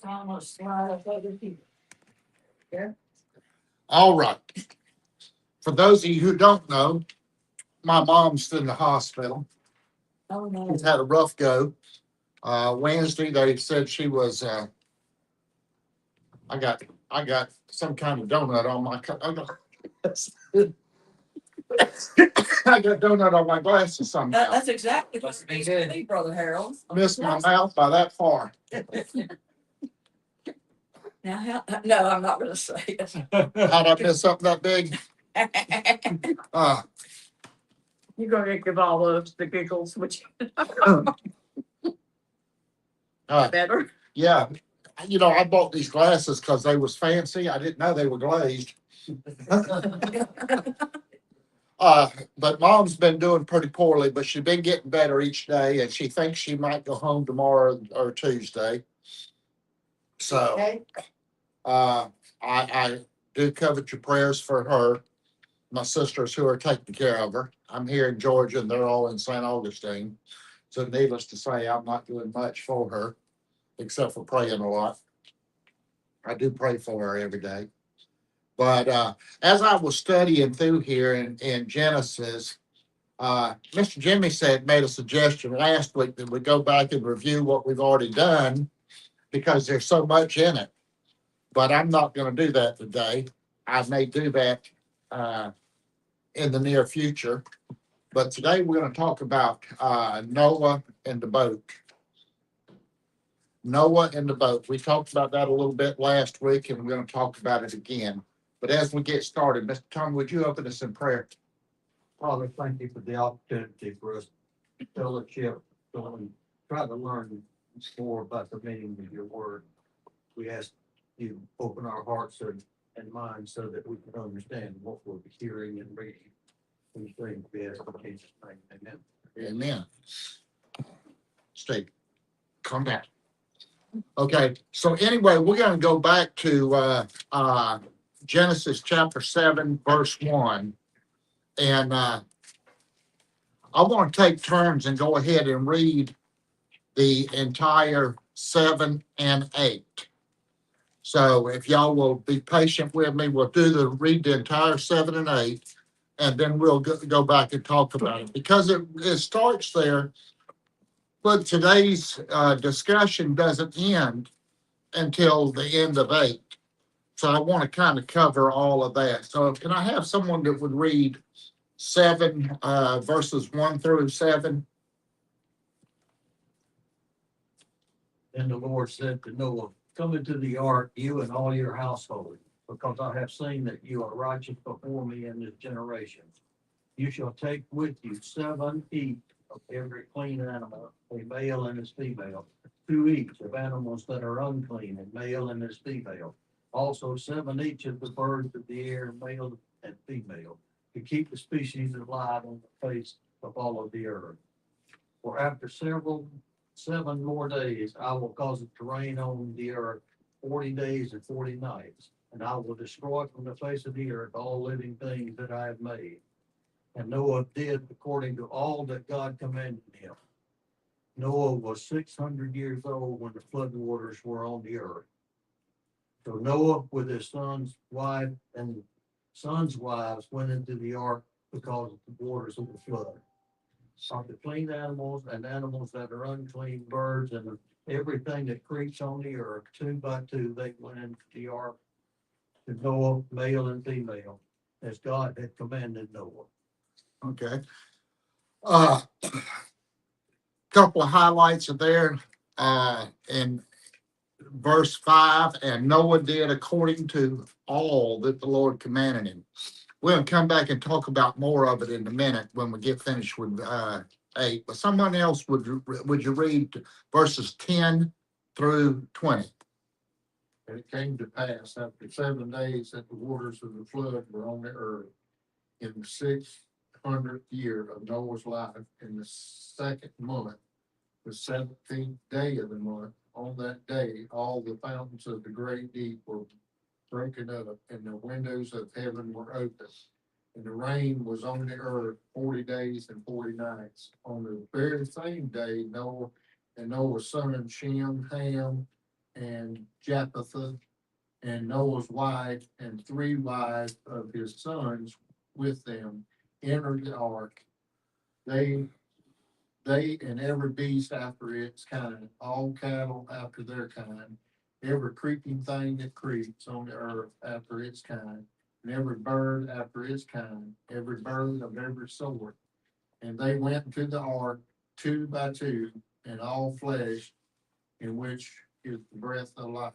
Almost slide up other people. Yeah. All right. For those of you who don't know, my mom's in the hospital. Oh, no. She's had a rough go. Wednesday, they said she was. I got some kind of donut on my. I got donut on my glasses somehow. That's exactly what's being good. Me, Brother Harold. Missed my mouth by that far. Now, no, I'm not gonna say it. How'd I miss something that big? Uh, You're gonna give all those the giggles, which better. Yeah, I bought these glasses because they was fancy. I didn't know they were glazed. But mom's been doing pretty poorly, but she's been getting better each day, and she thinks she might go home tomorrow or Tuesday. So, Okay. I do covet your prayers for her, my sisters who are taking care of her. I'm here in Georgia, and they're all in St. Augustine. So, needless to say, I'm not doing much for her except for praying a lot. I do pray for her every day. But as I was studying through here in Genesis, Mr. Jimmy said made a suggestion last week that we go back and review what we've already done because there's so much in it. But I'm not going to do that today. I may do that uh, in the near future. But today we're going to talk about Noah and the boat. Noah and the boat. We talked about that a little bit last week, and we're going to talk about it again. But as we get started, Mr. Tom, would you open us in prayer? Father, thank you for the opportunity for us to fellowship, and try to learn more about the meaning of your word. We ask you open our hearts and minds so that we can understand what we're hearing and reading. We pray in Jesus' name, amen. Amen. Stay. Calm down. Okay, so anyway, we're going to go back to Genesis chapter 7, verse 1. And I want to take turns and go ahead and read the entire 7 and 8. So if y'all will be patient with me, we'll read the entire 7 and 8, and then we'll go back and talk about it. Because it starts there, but today's discussion doesn't end until the end of 8. So I want to kind of cover all of that. So can I have someone that would read 7 verses 1 through 7? And the Lord said to Noah, come into the ark, you and all your household, because I have seen that you are righteous before me in this generation. You shall take with you 7 each of every clean animal, a male and his female, 2 each of animals that are unclean, a male and his female. Also 7 each of the birds of the air, male and female, to keep the species alive on the face of all of the earth. For after 7 more days, I will cause it to rain on the earth 40 days and 40 nights, and I will destroy from the face of the earth all living things that I have made. And Noah did according to all that God commanded him. Noah was 600 years old when the flood waters were on the earth. So Noah with his son's wife and sons' wives went into the ark because of the waters of the flood. Of the clean animals and animals that are unclean, birds and everything that creeps on the earth, 2 by 2, they went into the ark to Noah, male and female, as God had commanded Noah. Okay. Couple of highlights are there in verse 5, and Noah did according to all that the Lord commanded him. We're going to come back and talk about more of it in a minute when we get finished with 8. But someone else, would you read verses 10 through 20? And it came to pass after 7 days that the waters of the flood were on the earth in the 600th year of Noah's life, in the 2nd month, the 17th day of the month. On that day, all the fountains of the great deep were broken up, and the windows of heaven were open. And the rain was on the earth 40 days and 40 nights. On the very same day, Noah and Noah's son Shem, Ham, and Japheth, and Noah's wife, and 3 wives of his sons with them entered the ark. They and every beast after its kind, all cattle after their kind, every creeping thing that creeps on the earth after its kind, and every bird after its kind, every bird of every sort. And they went into the ark 2 by 2, and all flesh in which is the breath of life.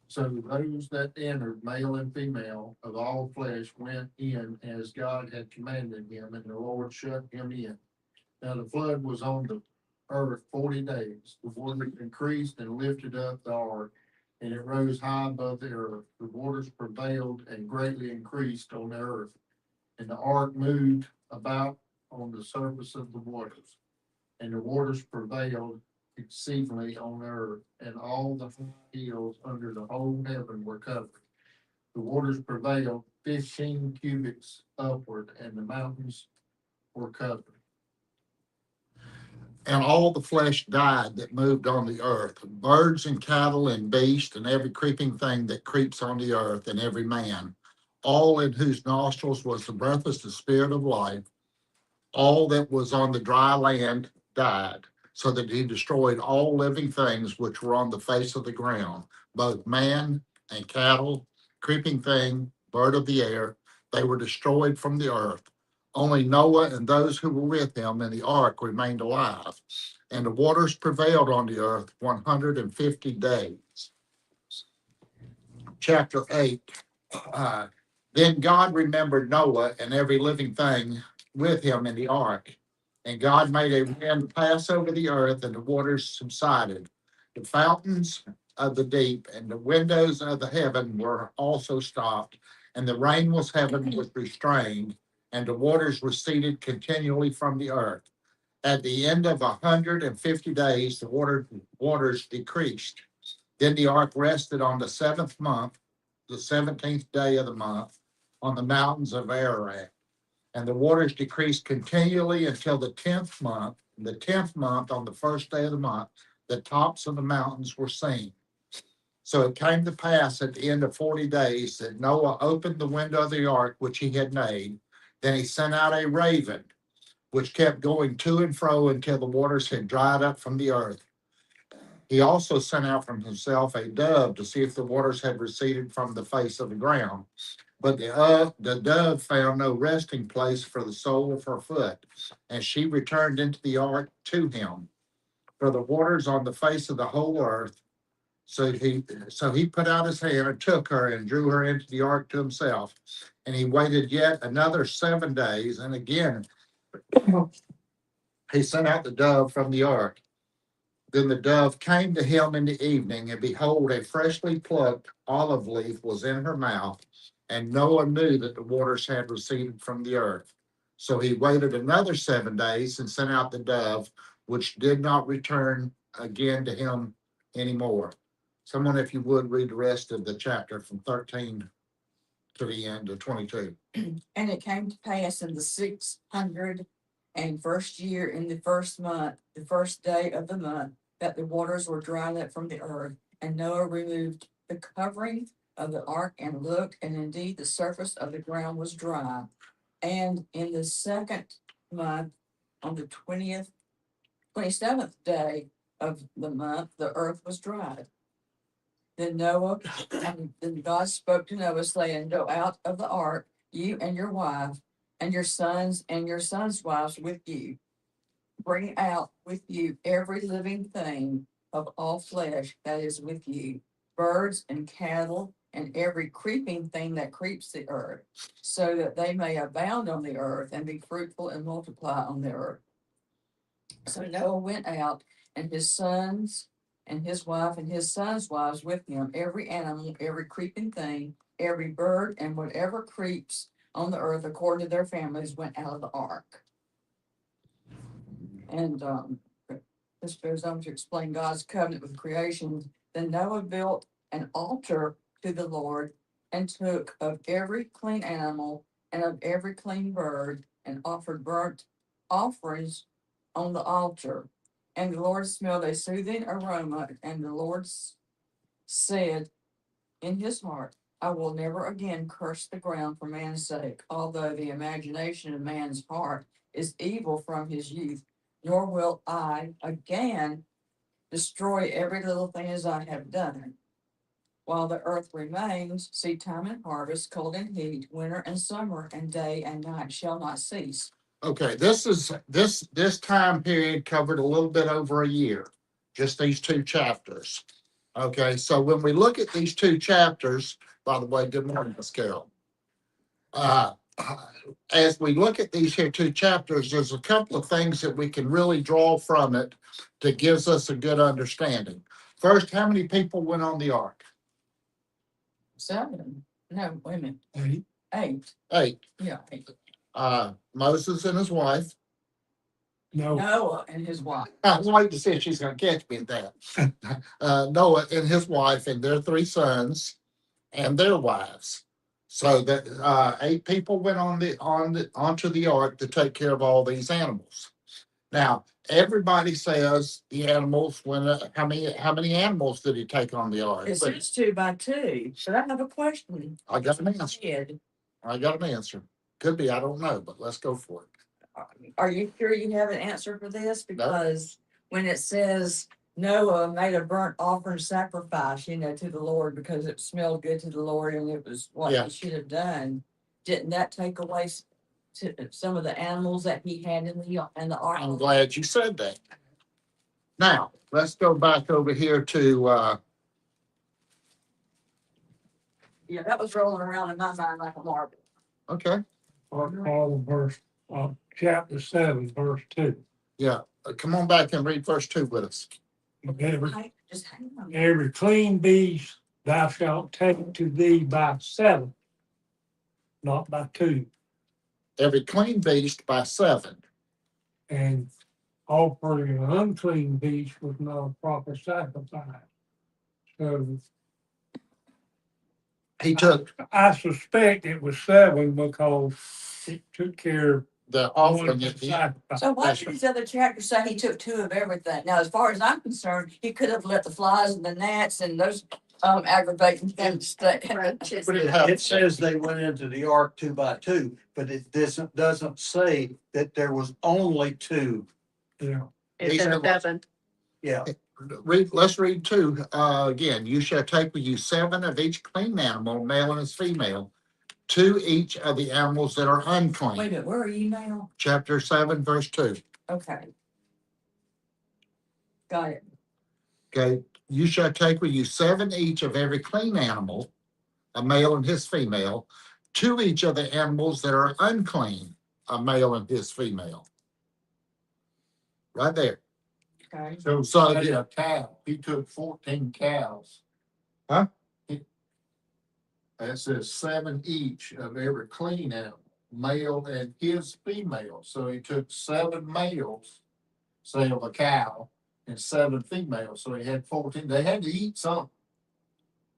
So those that entered, male and female, of all flesh, went in as God had commanded him, and the Lord shut him in. Now the flood was on the earth 40 days. The water increased and lifted up the ark, and it rose high above the earth. The waters prevailed and greatly increased on the earth. And the ark moved about on the surface of the waters. And the waters prevailed exceedingly on the earth, and all the hills under the whole heaven were covered. The waters prevailed 15 cubits upward, and the mountains were covered. And all the flesh died that moved on the earth, birds and cattle and beasts and every creeping thing that creeps on the earth, and every man, all in whose nostrils was the breath of the spirit of life. All that was on the dry land died, so that he destroyed all living things which were on the face of the ground, both man and cattle, creeping thing, bird of the air. They were destroyed from the earth. Only Noah and those who were with him in the ark remained alive, and the waters prevailed on the earth 150 days. Chapter 8. Then God remembered Noah and every living thing with him in the ark. And God made a wind pass over the earth, and the waters subsided. The fountains of the deep and the windows of the heaven were also stopped, and the rain was heaven was restrained, and the waters receded continually from the earth. At the end of 150 days, the waters decreased. Then the ark rested on the 7th month, the 17th day of the month, on the mountains of Ararat. And the waters decreased continually until the 10th month. In the 10th month, on the first day of the month, the tops of the mountains were seen. So it came to pass at the end of 40 days that Noah opened the window of the ark which he had made. Then he sent out a raven, which kept going to and fro until the waters had dried up from the earth. He also sent out from himself a dove to see if the waters had receded from the face of the ground. But the dove found no resting place for the sole of her foot, and she returned into the ark to him. For the waters on the face of the whole earth. So he put out his hand and took her and drew her into the ark to himself. And he waited yet another 7 days, and again he sent out the dove from the ark. Then the dove came to him in the evening, and behold, a freshly plucked olive leaf was in her mouth. And Noah knew that the waters had receded from the earth. So he waited another 7 days and sent out the dove, which did not return again to him anymore. Someone, if you would, read the rest of the chapter from 13 to the end of 22. And it came to pass in the 601st year, in the first month, the first day of the month, that the waters were dried up from the earth. And Noah removed the covering of the ark and looked, and indeed the surface of the ground was dry. And in the second month, on the 27th day of the month, the earth was dried. Then God spoke to Noah, saying, Go out of the ark, you and your wife, and your sons wives with you. Bring out with you every living thing of all flesh that is with you, birds and cattle, and every creeping thing that creeps the earth, so that they may abound on the earth and be fruitful and multiply on the earth. So Noah went out, and his sons and his wife and his sons' wives with him, every animal, every creeping thing, every bird, and whatever creeps on the earth according to their families went out of the ark. And this goes on to explain God's covenant with creation. Then Noah built an altar to the Lord and took of every clean animal and of every clean bird and offered burnt offerings on the altar. And the Lord smelled a soothing aroma, and the Lord said in his heart, I will never again curse the ground for man's sake, although the imagination of man's heart is evil from his youth, nor will I again destroy every little thing as I have done. While the earth remains, seed time and harvest, cold and heat, winter and summer, and day and night shall not cease. Okay, this time period covered a little bit over a year, just these two chapters. Okay, so when we look at these two chapters, by the way, good morning, Miss Carol. Uh, as we look at these here two chapters, there's a couple of things that we can really draw from it that gives us a good understanding. First, how many people went on the ark? 7. No, wait a minute. 8. 8. 8. Yeah, 8. Moses and his wife. No, Noah and his wife. I was waiting to see if she's gonna catch me at that. Noah and his wife and their 3 sons and their wives. So that 8 people went onto the ark to take care of all these animals. Now, everybody says the animals how many animals did he take on the ark? It says 2 by 2, but I have a question. I got an answer. Ed, I got an answer. Could be, I don't know, but let's go for it. are you sure you have an answer for this? Because when it says Noah made a burnt offering sacrifice, to the Lord because it smelled good to the Lord and it was what Yeah. he should have done. Didn't that take away some of the animals that he had in the ark? I'm glad you said that. Now, let's go back over here to, Yeah, that was rolling around in my mind like a marble. okay, all of verse, chapter 7, verse 2. come on back and read verse 2 with us. Just hang on. Every clean beast thou shalt take to thee by 7, not by 2, Every clean beast by 7. and offering an unclean beast was not a proper sacrifice. So He took I suspect it was 7 because it took care of the one offering at the end. sacrifice. So why should these other chapters say he took 2 of everything? Now, as far as I'm concerned, he could have let the flies and the gnats and those aggravating things stay. But it has- It says they went into the ark 2 by 2, but it doesn't say that there was only 2. Yeah. It These are says what- 7. Yeah, Let's read 2, again. You shall take with you 7 of each clean animal, male and his female, 2 each of the animals that are Wait a unclean. minute, where are you now? Chapter 7, verse 2. Okay. Got it. Okay, you shall take with you 7 each of every clean animal, a male and his female, 2 each of the animals that are unclean, a male and his female. Right there. Okay. So, So- say a cow, he took 14 cows. Huh? That says 7 each of every clean animal, male and his female, so he took 7 males, say of a cow, and 7 females, so he had 14, they had to eat something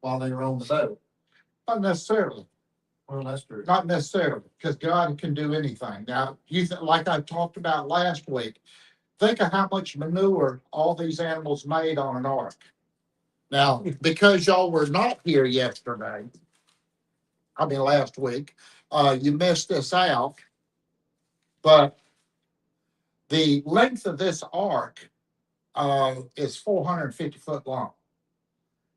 while they were on the boat. Not necessarily. Well, that's true. Not necessarily, because God can do anything. Now, like I talked about last week, think of how much manure all these animals made on an ark. Now, because y'all were not here last week, you missed this out. But the length of this ark, is 450 foot long.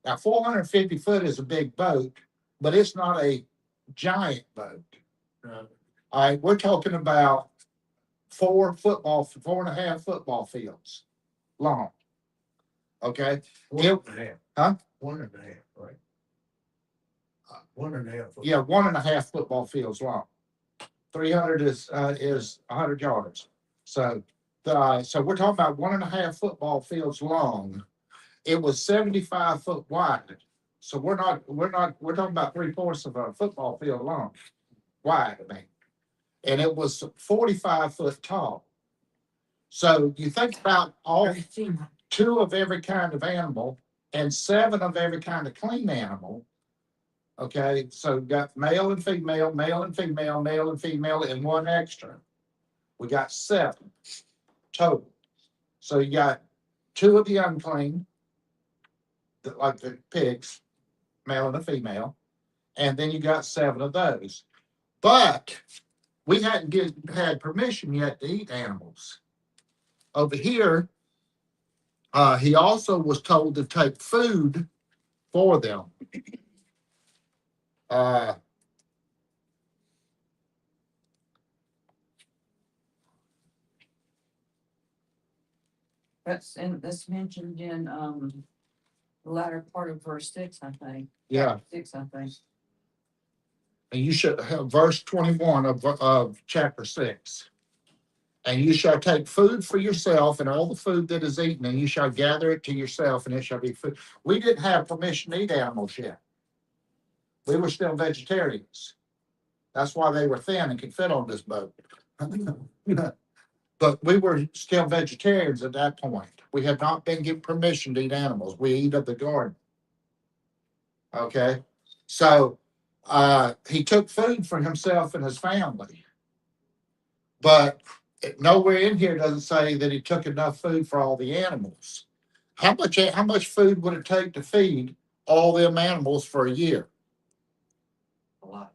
Now, 450 foot is a big boat, but it's not a giant boat. All right, we're talking about 4.5 football fields long. Okay, one and a half. Huh? 1.5, right? 1.5. yeah, 1.5 football fields long. 300 is 100 yards. So we're talking about 1.5 football fields long. It was 75 foot wide. So we're talking about 3/4 of a football field long, wide, I mean. And it was 45 foot tall. So you think about all 2 of every kind of animal and 7 of every kind of clean animal. Okay, so we got male and female, male and female, male and female, and 1 extra. We got 7 total. So you got two of the unclean, like the pigs, male and a female, and then you got 7 of those. But we hadn't had permission yet to eat animals. Over here, he also was told to take food for them. That's mentioned in, the latter part of verse 6, I think. Yeah, 6, I think. and you should have verse 21 of chapter 6. And you shall take food for yourself and all the food that is eaten, and you shall gather it to yourself, and it shall be food. We didn't have permission to eat animals yet. We were still vegetarians. That's why they were thin and could fit on this boat. But we were still vegetarians at that point. We had not been given permission to eat animals. We eat of the garden. Okay, so he took food for himself and his family. But nowhere in here doesn't say that he took enough food for all the animals. How much food would it take to feed all them animals for a year? A lot.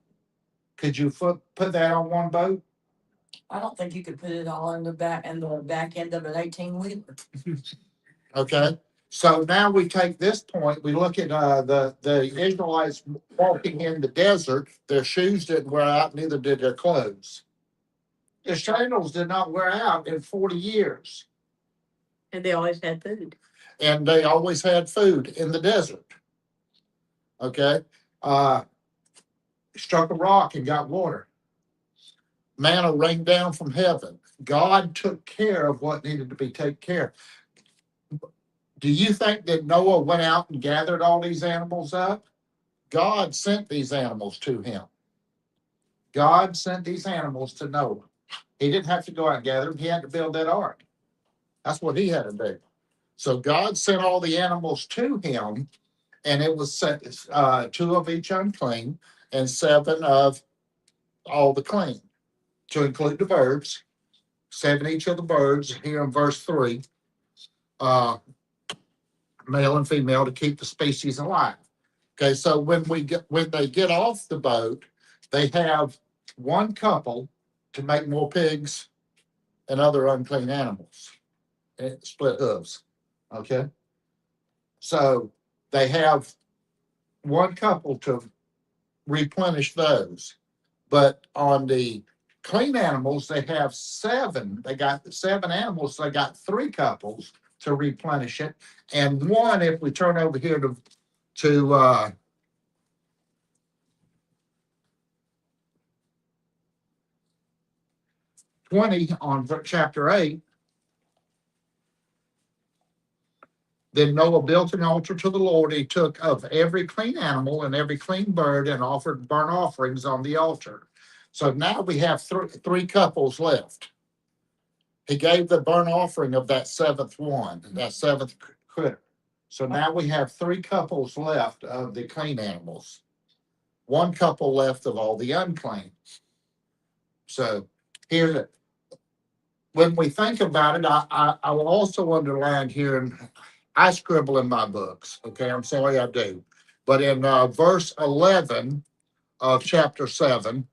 Could you put that on one boat? I don't think you could put it all in the back end of an 18-wheeler. Okay, so now we take this point, we look at the Israelites walking in the desert, their shoes didn't wear out, neither did their clothes. Their sandals did not wear out in 40 years. And they always had food. And they always had food in the desert. Okay, struck a rock and got water. Manna rained down from heaven. God took care of what needed to be taken care of. Do you think that Noah went out and gathered all these animals up? God sent these animals to him. God sent these animals to Noah. He didn't have to go out and gather them. He had to build that ark. That's what he had to do. So God sent all the animals to him, and it was 2 of each unclean and 7 of all the clean, to include the birds, 7 each of the birds, here in verse 3, male and female, to keep the species alive. Okay, so when they get off the boat, they have one couple to make more pigs and other unclean animals. Split hooves. Okay. So they have one couple to replenish those. But on the clean animals, they have 7. They got 7 animals, so they got 3 couples to replenish it. And 1, if we turn over here to 20 on chapter 8, then Noah built an altar to the Lord. He took of every clean animal and every clean bird and offered burnt offerings on the altar. So now we have 3 couples left. He gave the burnt offering of that 7th one, that 7th critter. So now we have 3 couples left of the clean animals. 1 couple left of all the unclean. So here, when we think about it, I will also underline here, and I scribble in my books, okay? I'm sorry I do. But in verse 11 of chapter 7,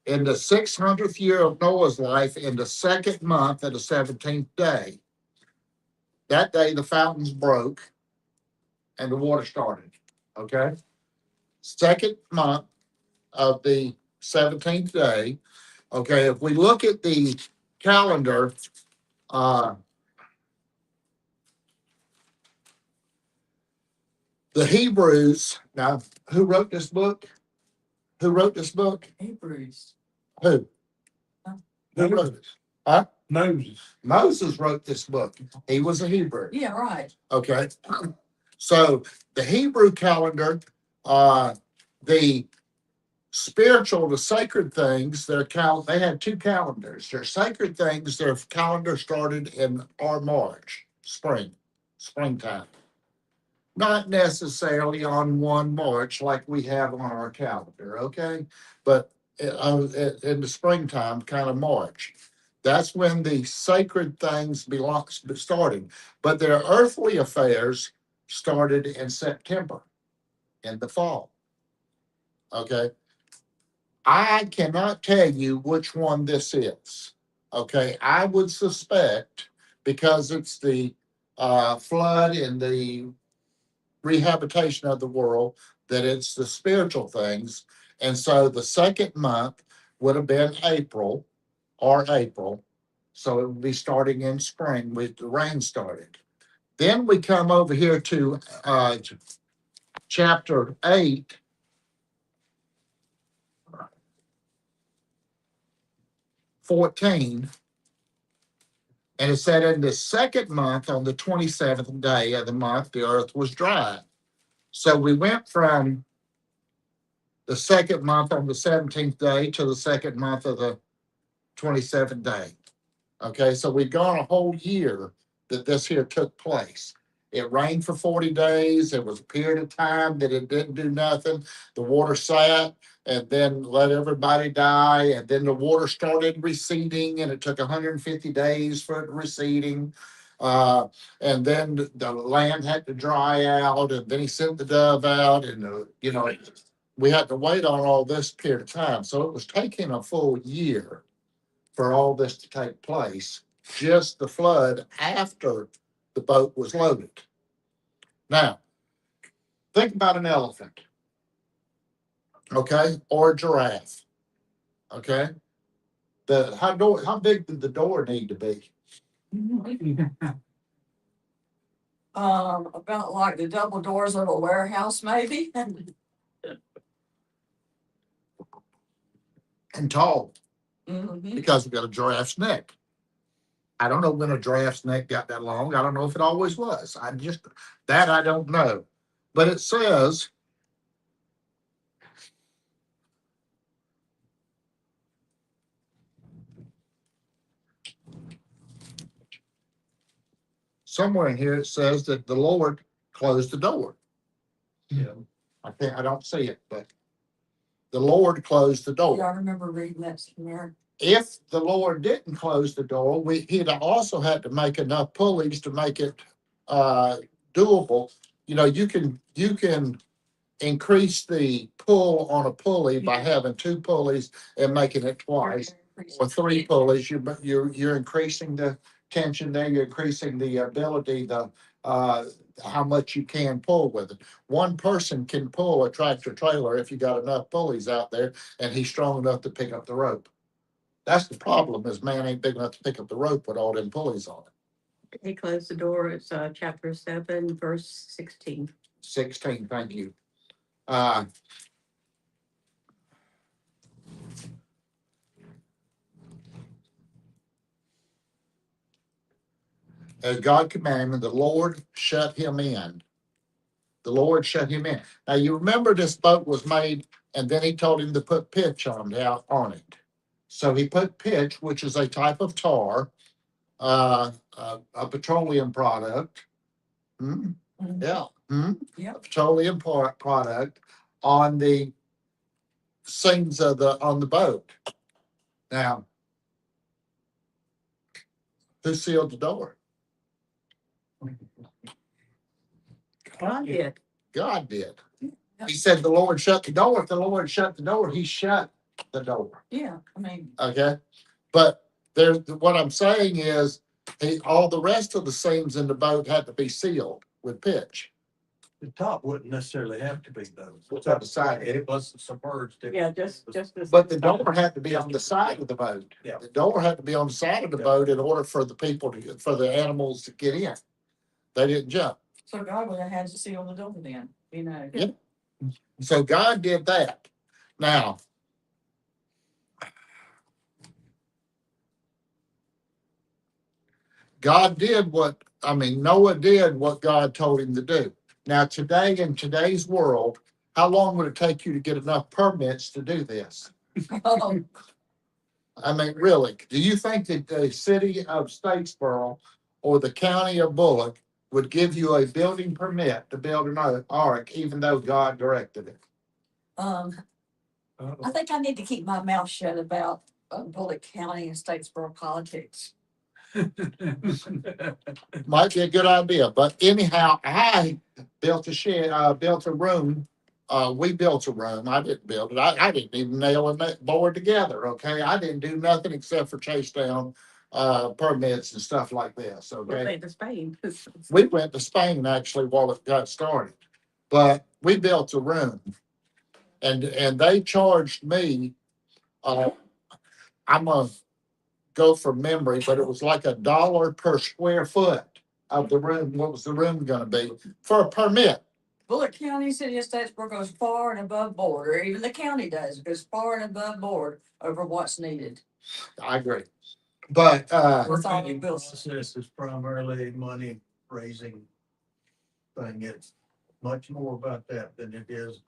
in the 600th year of Noah's life, in the 2nd month of the 17th day, that day the fountains broke and the water started, okay? 2nd month of the 17th day, okay? If we look at the calendar, the Hebrews, now, who wrote this book? Who wrote this book? Hebrews. Who? Who wrote it? Huh? Moses. Moses wrote this book. He was a Hebrew. Yeah, right. Okay. So the Hebrew calendar, the spiritual, the sacred things, they had 2 calendars. Their sacred things, their calendar started in our March, springtime. Not necessarily on 1 March like we have on our calendar, okay? But in the springtime, kind of March. That's when the sacred things started. But their earthly affairs started in September, in the fall. Okay. I cannot tell you which one this is. Okay, I would suspect because it's the flood and the rehabilitation of the world that it's the spiritual things. And so the second month would have been April or April. So it would be starting in spring with the rain started. Then we come over here to chapter 8. (14), and it said in the second month, on the 27th day of the month, the earth was dry. So we went from the second month on the 17th day to the second month of the 27th day. Okay, so we've gone a whole year that this here took place. It rained for 40 days. There was a period of time that it didn't do nothing. The water sat and then let everybody die. And then the water started receding, and it took 150 days for it receding. And then the land had to dry out, and then he sent the dove out, and we had to wait on all this period of time. So it was taking a full year for all this to take place, just the flood after the boat was loaded. Now, think about an elephant, okay, or a giraffe, okay? How big did the door need to be? About like the double doors of a warehouse, maybe. And tall, Mhm. because we got a giraffe's neck. I don't know when a giraffe's neck got that long. I don't know if it always was. I don't know. But it says somewhere in here, it says that the Lord closed the door. Yeah. I don't see it, but the Lord closed the door. Yeah, I remember reading that somewhere. If the Lord didn't close the door, he'd also had to make enough pulleys to make it doable. You can increase the pull on a pulley by having two pulleys and making it twice, or three pulleys. You're increasing the tension there. You're increasing the ability, how much you can pull with it. One person can pull a tractor trailer if you got enough pulleys out there, and he's strong enough to pick up the rope. That's the problem, is man ain't big enough to pick up the rope with all them pulleys on it. He closed the door. It's chapter 7, verse 16. 16, thank you. As God commanded, the Lord shut him in. The Lord shut him in. Now, you remember this boat was made, and then he told him to put pitch on it. So he put pitch, which is a type of tar, a petroleum product. Mhm. Yeah. Yeah. A petroleum product on the seams on the boat. Now, who sealed the door? God did. God did. He said the Lord shut the door. If the Lord shut the door, he shut the door. Yeah, I mean, Okay. But what I'm saying is all the rest of the seams in the boat had to be sealed with pitch. The top wouldn't necessarily have to be though. What's on the side? It was submerged. Yeah, just this. But the door had to be on the side of the boat. Yeah. The door had to be on the side of the Yeah. boat in order for for the animals to get in. They didn't jump. so God would have had to seal the door then, Yeah. So God did that. Now, Noah did what God told him to do. Now, today, in today's world, how long would it take you to get enough permits to do this? Oh, Really, do you think that the city of Statesboro or the county of Bullock would give you a building permit to build an ark, even though God directed it? I think I need to keep my mouth shut about Bullock County and Statesboro politics. Might be a good idea, but anyhow, I built a shed, built a room. We built a room. I didn't build it. I didn't even nail a board together, okay? I didn't do nothing except for chase down, permits and stuff like this, We'll okay? say to Spain. We went to Spain actually while it got started, but we built a room. And they charged me, I'm gonna go from memory, but it was like $1 per square foot of the room. What was the room gonna be for a permit? Bullock County, City of Statesboro goes far and above board, or even the county does, goes far and above board over what's needed. I agree. But, That's all Permitting we will. process is primarily a money raising thing. It's much more about that than it is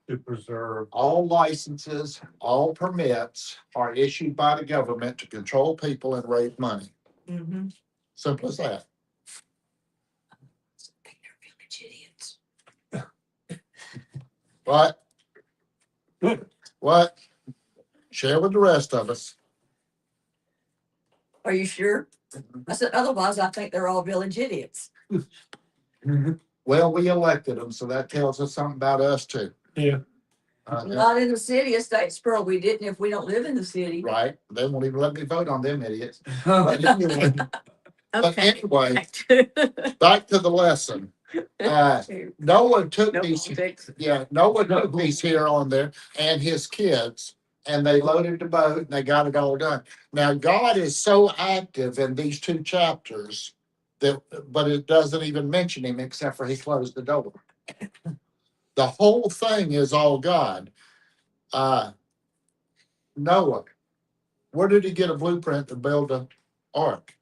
to preserve. all licenses, all permits are issued by the government to control people and raise money. Mm-hmm. Simple as that. Idiots. What? What? Share with the rest of us. Are you sure? I said, otherwise I think they're all village idiots. Well, we elected them, so that tells us something about us too. Yeah. Not in the city of Statesboro, we didn't if we don't live in the city. Right? They won't even let me vote on them idiots. But anyway, Okay. anyway, Back to- back to the lesson. Noah took No these, politics. yeah, Noah took these here on there and his kids, and they loaded the boat and they got it all done. Now, God is so active in these two chapters that, but it doesn't even mention him except for he closed the door. The whole thing is all God. Noah, where did he get a blueprint to build an ark?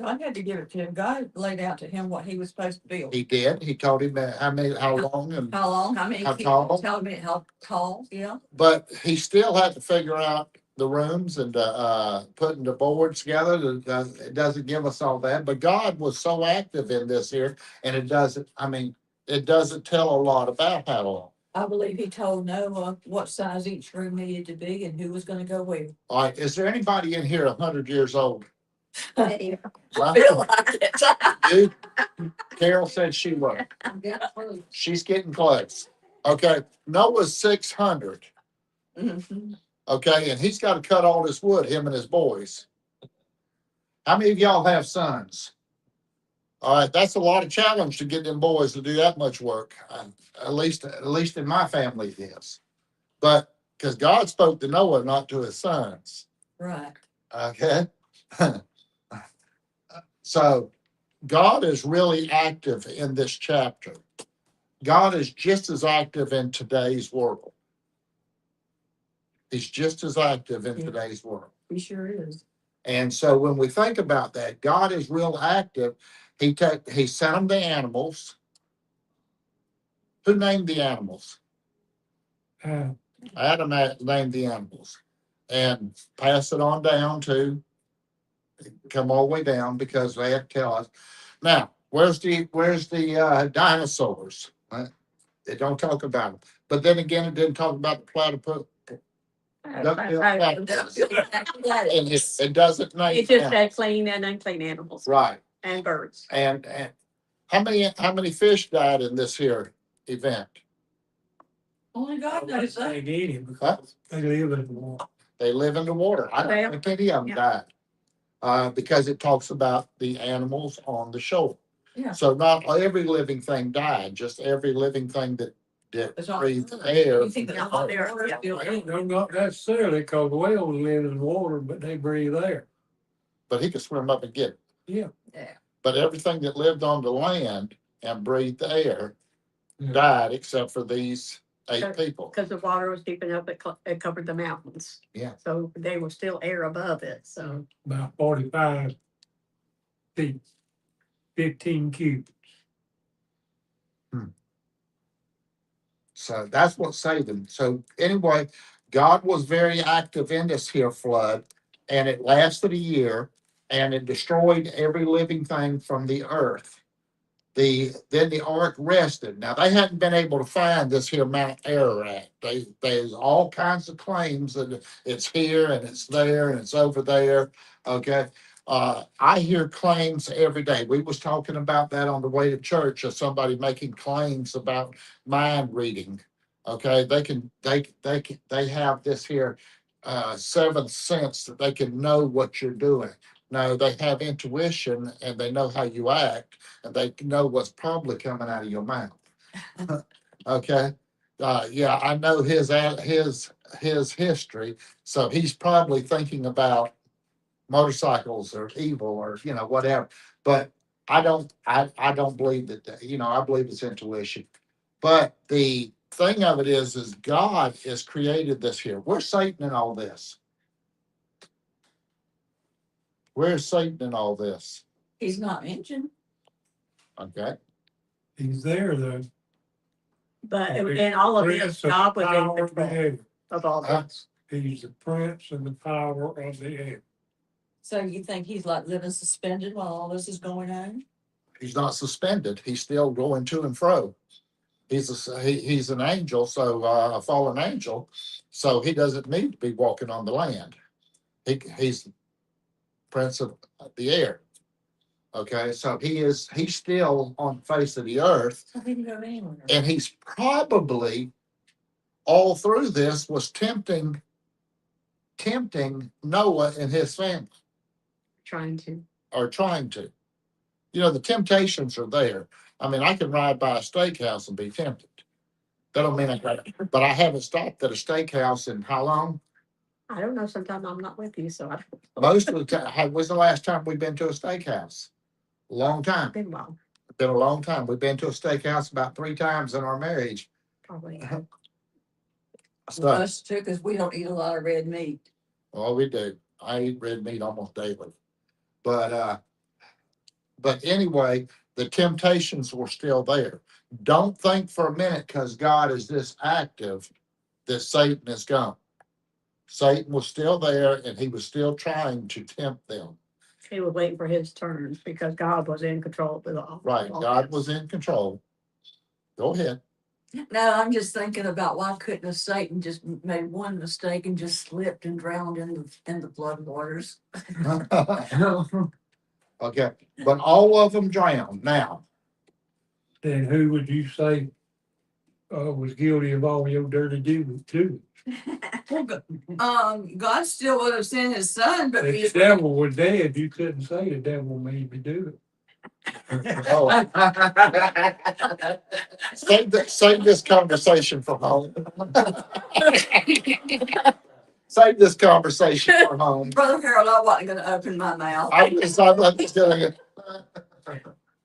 God had to give it to him. God laid out to him what he was supposed to build. He did. He told him how long and, How long, how many, How feet, tall? tell me how tall, yeah. but he still had to figure out the rooms and, putting the boards together. It doesn't give us all that, but God was so active in this here and it doesn't, I mean, it doesn't tell a lot about how long. I believe he told Noah what size each room needed to be and who was gonna go where. All right, is there anybody in here 100 years old? I Huh? feel like it. You? Carol said she was. She's getting close. Okay, Noah's 600. Mhm. Okay, and he's got to cut all this wood, him and his boys. How many of y'all have sons? All right, that's a lot of challenge to get them boys to do that much work. At least in my family it is. But because God spoke to Noah, not to his sons. Right. Okay. So God is really active in this chapter. God is just as active in today's world. He's just as active in Yeah. today's world. He sure is. And so when we think about that, God is real active. He sent them the animals. Who named the animals? Adam named the animals and pass it on down to come all the way down because they had to tell us. Now, where's the dinosaurs? They don't talk about them. But then again, it didn't talk about the platypus. And it doesn't name It's just them. that clean and unclean animals Right. and birds. And how many fish died in this here event? Only God knows that. They need him Huh? because they live in the water. They live in the water. I Well, don't think any of them yeah. died. Because it talks about the animals on the shore. Yeah. So not every living thing died, just every living thing that It's all- breathed air. You think that Yeah, hot there, water yeah. still in? No, not necessarily, because whales live in water, but they breathe air. But he could swim up and get it. Yeah. Yeah. But everything that lived on the land and breathed air Yeah. died except for these 8 Okay. people. Because the water was deep enough, it covered the mountains. Yeah. So they were still air above it, so. About 45 feet, 15 cubits. So that's what saved them. So anyway, God was very active in this here flood and it lasted a year and it destroyed every living thing from the earth. Then the ark rested. Now, they hadn't been able to find this here Mount Ararat. There's all kinds of claims that it's here and it's there and it's over there, okay? I hear claims every day. We was talking about that on the way to church, of somebody making claims about mind reading. Okay, they have this here, seventh sense that they can know what you're doing. No, they have intuition and they know how you act and they know what's probably coming out of your mouth. Okay, yeah, I know his history, so he's probably thinking about motorcycles or evil or, whatever. But I don't believe that, I believe it's intuition. But the thing of it is God has created this here. Where's Satan in all this? Where's Satan in all this? He's not mentioned. Okay, He's there though. But in all of Prince this, of God was power in of the control air. of all Huh? this. He's the prince and the power of the air. So you think he's like living suspended while all this is going on? he's not suspended. He's still going to and fro. He's an angel, so a fallen angel, so he doesn't need to be walking on the land. He's prince of the air. Okay, so he's still on the face of the earth, So he can go anywhere. and he's probably all through this was tempting Noah and his family, Trying to. or trying to. The temptations are there. I mean, I can ride by a steakhouse and be tempted. That don't mean but I haven't stopped at a steakhouse in how long? I don't know, sometimes I'm not with you, so I don't. Most of the time, when's the last time we've been to a steakhouse? Long time. Been well, Been a long time. We've been to a steakhouse about 3 times in our marriage. probably. So, Us too, because we don't eat a lot of red meat. well, we do. I eat red meat almost daily. But anyway, the temptations were still there. Don't think for a minute, because God is this active, that Satan is gone. Satan was still there and he was still trying to tempt them. He was waiting for his turn because God was in control of it all. Right, God was in control. Go ahead. No, I'm just thinking about why couldn't have Satan just made one mistake and just slipped and drowned in the flood waters? Okay, but all of them drowned. Now, Then who would you say was guilty of all your dirty doings? God still would have sent his son, but If the devil was dead, you couldn't say the devil made me do it. oh, save this conversation for home. Save this conversation for home. Brother Harold, I wasn't gonna open my mouth. I'm just gonna.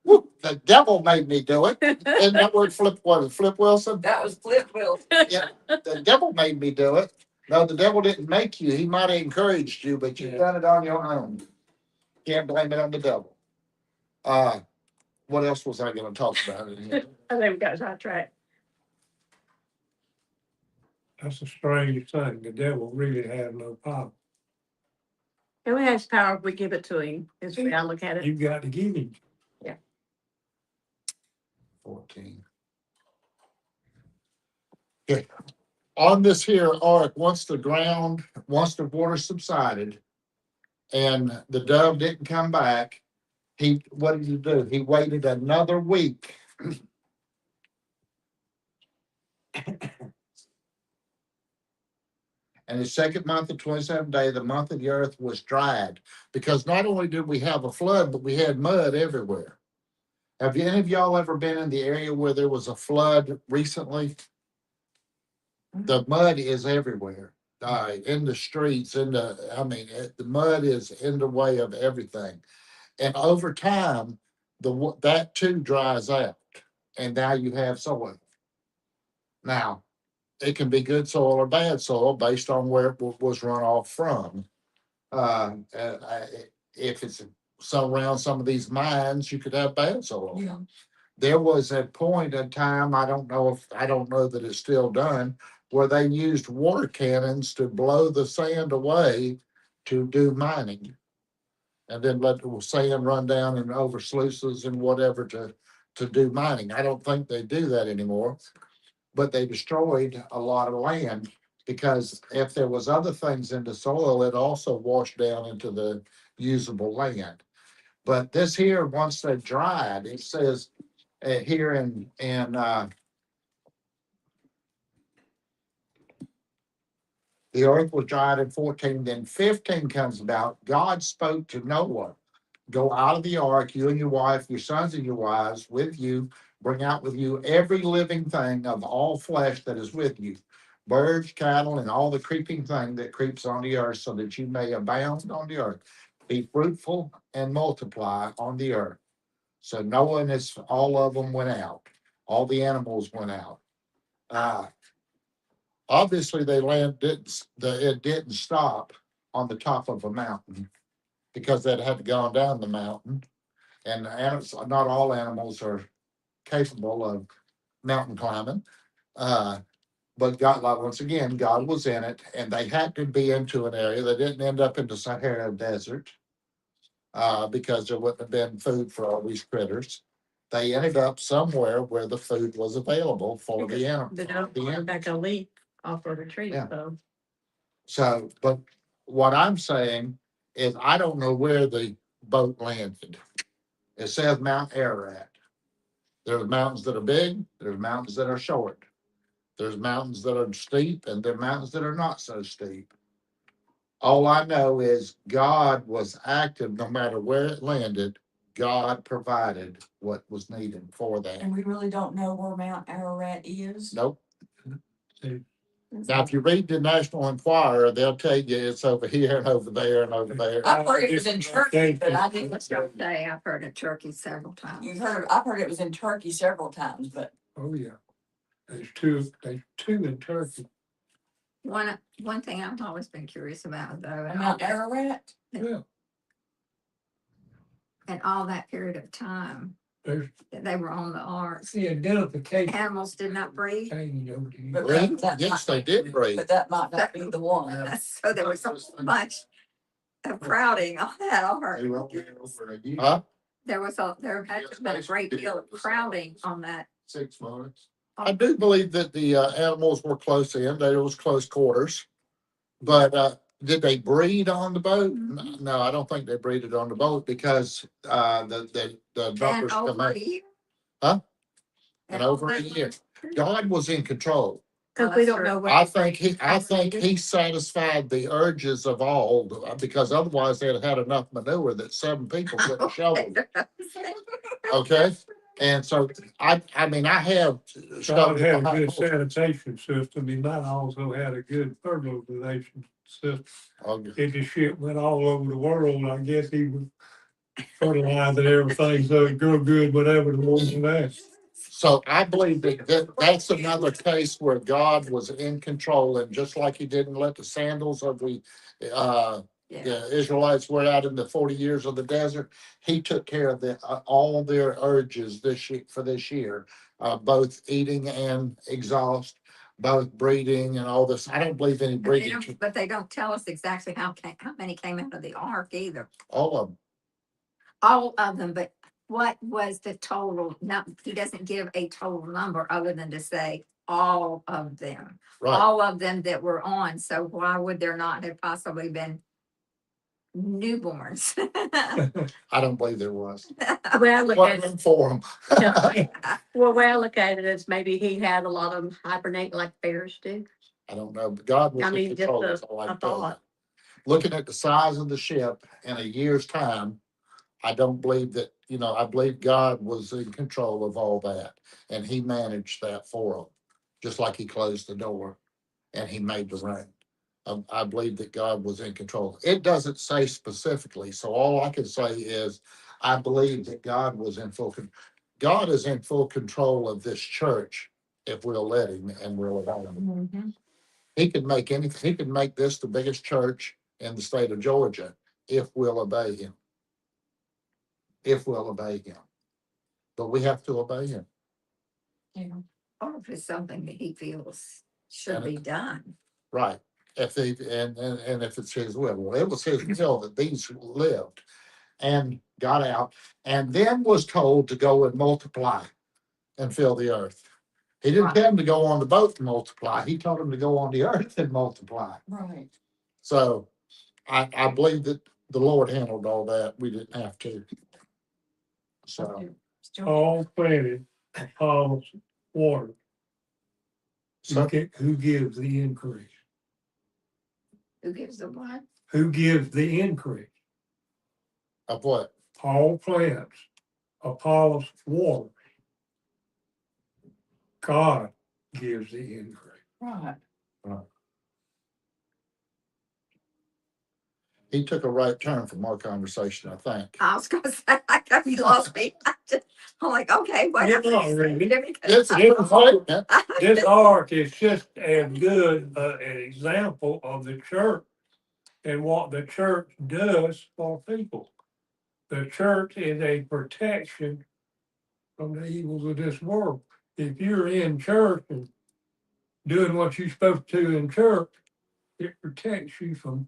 Whoop, the devil made me do it. Isn't that word Flip Wilson? That was Flip Will. Yeah, the devil made me do it. No, the devil didn't make you. He might have encouraged you, but you've done it on your own. Can't blame it on the devil. What else was I gonna talk about in here? I think we got sidetracked. That's a strange thing. The devil really had no power. And we have power if we give it to him, is the way I look at it. You got to give him. 14. Okay. On this here ark, once the water subsided and the dove didn't come back, what did he do? He waited another week. And the second month, the 27th day, the month of the earth was dried. Because not only did we have a flood, but we had mud everywhere. Have any of y'all ever been in the area where there was a flood recently? The mud is everywhere, in the streets, the mud is in the way of everything. And over time, that too dries out, and now you have soil. Now, it can be good soil or bad soil based on where it was run off from. If it's around some of these mines, you could have bad soil. Yeah. There was a point in time, I don't know that it's still done, where they used water cannons to blow the sand away to do mining. And then let the sand run down and over sluices and whatever to to do mining. I don't think they do that anymore. But they destroyed a lot of land because if there was other things in the soil, it also washed down into the usable land. But this here, once they dried, it says here in the earth was dried in 14, then 15 comes about. God spoke to Noah, go out of the ark, you and your wife, your sons and your wives with you, bring out with you every living thing of all flesh that is with you, birds, cattle, and all the creeping thing that creeps on the earth, so that you may abound on the earth. Be fruitful and multiply on the earth. So Noah and his, all of them went out. All the animals went out. Obviously, it didn't stop on the top of a mountain because that had gone down the mountain. And not all animals are capable of mountain climbing. But God, like, once again, God was in it, and they had to be into an area. They didn't end up in the Sahara Desert because there wouldn't have been food for all these critters. They ended up somewhere where the food was available for the animals. They don't back a leaf off of a tree, Yeah. so. So, but what I'm saying is I don't know where the boat landed. It says Mount Ararat. There's mountains that are big, there's mountains that are short. There's mountains that are steep and there are mountains that are not so steep. All I know is God was active no matter where it landed. God provided what was needed for that. And we really don't know where Mount Ararat is. Nope. Now, if you read the National Enquirer, they'll tell you it's over here and over there and over there. I've heard it was in Turkey, but I didn't. Say, I've heard of Turkey several times. I've heard it was in Turkey several times, but Oh, yeah. There's two in Turkey. One thing I've always been curious about though, Mount Ararat, Yeah, in all that period of time there's that they were on the ark, the identification animals did not breathe. change over the But years. Breathe? that Yes, might- they did breathe. but that might not be the one. So there was so much of crowding on that ark. They were there over a year, Huh? There had to have been a great deal of crowding on that. 6 months. I do believe that the animals were close in, there was close quarters. But did they breed on the boat? No, I don't think they breeded on the boat because the And numbers come over out. a year. Huh? And over a year. God was in control. Cause we don't know where. I think he satisfied the urges of all, because otherwise they'd had enough manure that 7 people couldn't shovel. Okay? And so I mean, I have. God had a good sanitation system. He might also had a good fertilization system. It just shit went all over the world. I guess he was fertilizing everything so it grew good, whatever the woman asked. So I believe that's another case where God was in control, and just like he didn't let the sandals of the Israelites wear out in the 40 years of the desert, he took care of all their urges for this year, both eating and exhaust, both breeding and all this. I don't believe any breeding, But they don't tell us exactly how many came out of the ark either. all of them. All of them, but what was the total? No, he doesn't give a total number other than to say all of them. Right. All of them that were on. So why would there not have possibly been newborns? I don't believe there was. The way I look at Wasn't it, in for 'em. well, the way I look at it is maybe he had a lot of them hibernate like bears do. I don't know, but God was I in mean, just control. a- That's all I a can tell you. thought. Looking at the size of the ship in a year's time, I don't believe that, I believe God was in control of all that, and he managed that for them, just like he closed the door and he made the rain. I believe that God was in control. It doesn't say specifically, so all I can say is I believe that God was in God is in full control of this church if we'll let him and we'll allow him. Mhm. He could make this the biggest church in the state of Georgia if we'll obey him. If we'll obey him. But we have to obey him. Or if it's something that he feels should be done. Right. If they, and if it's his will, well, it was his will that these lived. And got out, and then was told to go and multiply and fill the earth. He didn't Right. tell him to go on the boat and multiply. He told him to go on the earth and multiply. Right. So I believe that the Lord handled all that. We didn't have to. So, Still, All planted, Paul's water. so Who gives the increase? Who gives the what? Who gives the increase? of what? Paul plants, Apollos water. God gives the increase. right. He took a right turn from our conversation, I think. I was gonna say, I got you lost me. I'm like, okay, wait. You're not reading. It's a different statement. This ark is just as good an example of the church and what the church does for people. The church is a protection from the evils of this world. If you're in church and doing what you're supposed to in church, it protects you from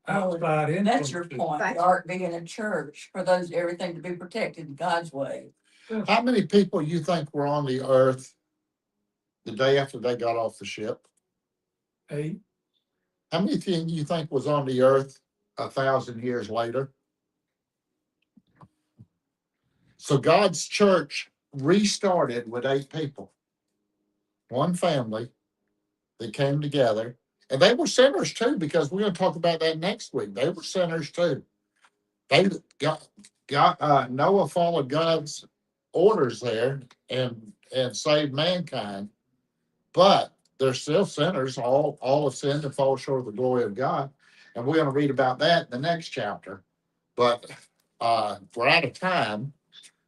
outside influences. That's your point, the ark being a church, for those, everything to be protected in God's way. How many people you think were on the earth the day after they got off the ship? Hey, How many you think was on the earth 1,000 years later? So God's church restarted with 8 people. One family that came together, and they were sinners too, because we're gonna talk about that next week. They were sinners too. They got Noah followed God's orders there and saved mankind, but they're still sinners. All have sinned and fall short of the glory of God. And we're gonna read about that in the next chapter. But we're out of time.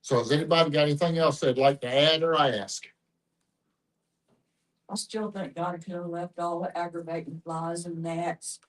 So has anybody got anything else they'd like to add or ask? I still think God could have left all the aggravating flies and gnats